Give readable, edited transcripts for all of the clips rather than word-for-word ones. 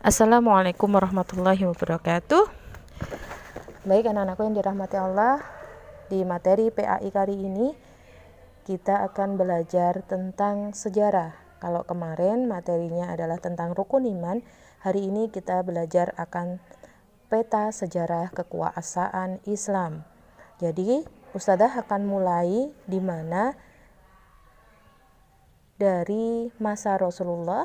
Assalamualaikum warahmatullahi wabarakatuh. Baik anak-anakku yang dirahmati Allah, di materi PAI kali ini kita akan belajar tentang sejarah. Kalau kemarin materinya adalah tentang rukun iman, hari ini kita belajar akan peta sejarah kekuasaan Islam. Jadi Ustadzah akan mulai di mana dari masa Rasulullah,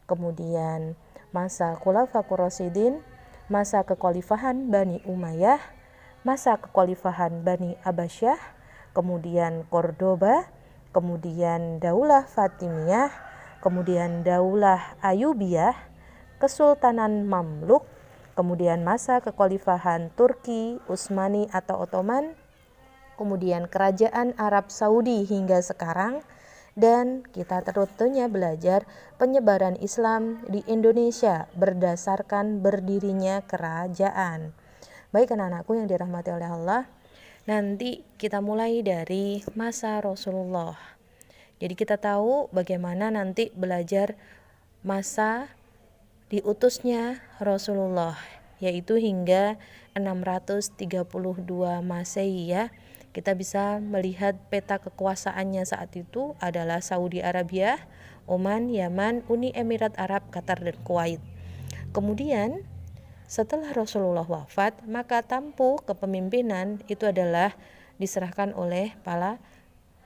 kemudian masa Khulafaur Rasyidin, masa kekhalifahan Bani Umayyah, masa kekhalifahan Bani Abbasiyah, kemudian Cordoba, kemudian Daulah Fatimiyah, kemudian Daulah Ayyubiyah, Kesultanan Mamluk, kemudian masa kekhalifahan Turki, Utsmani atau Ottoman, kemudian Kerajaan Arab Saudi hingga sekarang, dan kita tentunya belajar penyebaran Islam di Indonesia berdasarkan berdirinya kerajaan. Baik anak-anakku yang dirahmati oleh Allah, nanti kita mulai dari masa Rasulullah. Jadi kita tahu bagaimana nanti belajar masa diutusnya Rasulullah, yaitu hingga 632 Masehi ya. Kita bisa melihat peta kekuasaannya saat itu adalah Saudi Arabia, Oman, Yaman, Uni Emirat Arab, Qatar, dan Kuwait. Kemudian setelah Rasulullah wafat, maka tampuk kepemimpinan itu adalah diserahkan oleh para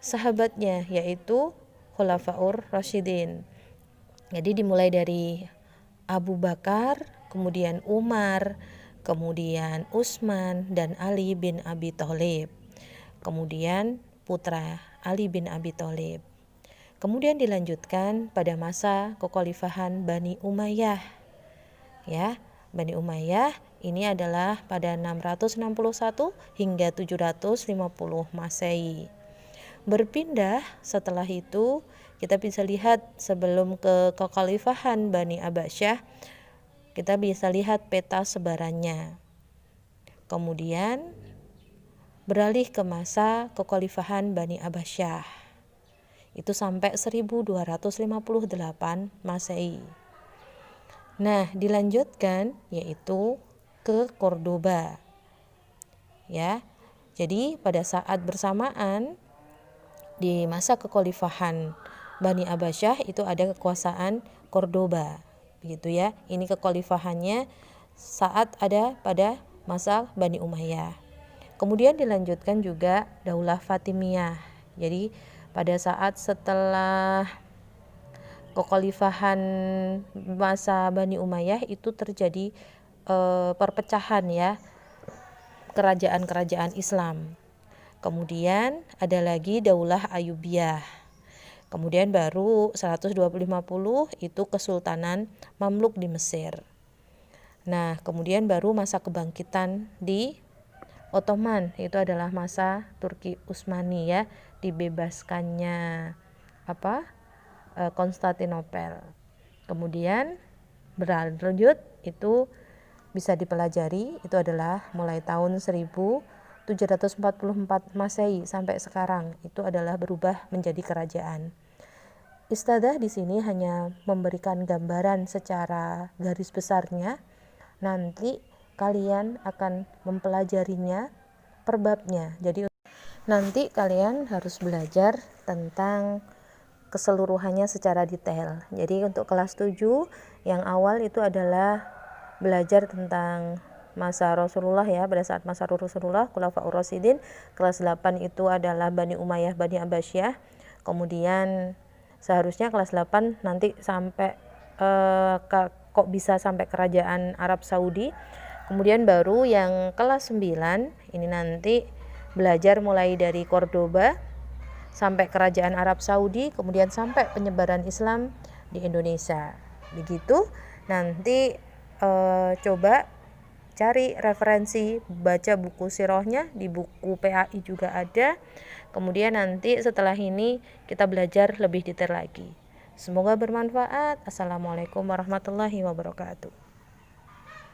sahabatnya, yaitu Khulafaur Rasyidin. Jadi dimulai dari Abu Bakar, kemudian Umar, kemudian Utsman dan Ali bin Abi Thalib. Kemudian putra Ali bin Abi Thalib. Kemudian dilanjutkan pada masa kekhalifahan Bani Umayyah. Ya, Bani Umayyah ini adalah pada 661 hingga 750 Masehi. Berpindah setelah itu kita bisa lihat sebelum ke kekhalifahan Bani Abbasiyah, kita bisa lihat peta sebarannya. Kemudian beralih ke masa kekhalifahan Bani Abbasiyah. Itu sampai 1258 Masehi. Nah, dilanjutkan yaitu ke Cordoba. Ya. Jadi pada saat bersamaan di masa kekhalifahan Bani Abbasiyah itu ada kekuasaan Cordoba. Begitu ya. Ini kekhalifahannya saat ada pada masa Bani Umayyah. Kemudian dilanjutkan juga Daulah Fatimiyah. Jadi pada saat setelah kekhalifahan masa Bani Umayyah itu terjadi perpecahan ya, kerajaan-kerajaan Islam. Kemudian ada lagi Daulah Ayyubiyah. Kemudian baru 1250 itu Kesultanan Mamluk di Mesir. Nah, kemudian baru masa kebangkitan di Ottoman, itu adalah masa Turki Utsmani ya, dibebaskannya Konstantinopel. Kemudian berlanjut itu bisa dipelajari, itu adalah mulai tahun 1744 Masehi sampai sekarang itu adalah berubah menjadi kerajaan. Ustadzah di sini hanya memberikan gambaran secara garis besarnya. Nanti kalian akan mempelajarinya per babnya. Jadi nanti kalian harus belajar tentang keseluruhannya secara detail. Jadi untuk kelas 7 yang awal itu adalah belajar tentang masa Rasulullah ya, pada saat masa Rasulullah Khulafaur Rasyidin. Kelas 8 itu adalah Bani Umayyah, Bani Abbasiyah. Kemudian seharusnya kelas 8 nanti sampai kok bisa sampai kerajaan Arab Saudi. Kemudian baru yang kelas 9 ini nanti belajar mulai dari Cordoba sampai kerajaan Arab Saudi, kemudian sampai penyebaran Islam di Indonesia. Begitu. Nanti coba cari referensi, baca buku sirahnya, di buku PAI juga ada. Kemudian nanti setelah ini kita belajar lebih detail lagi. Semoga bermanfaat. Assalamualaikum warahmatullahi wabarakatuh.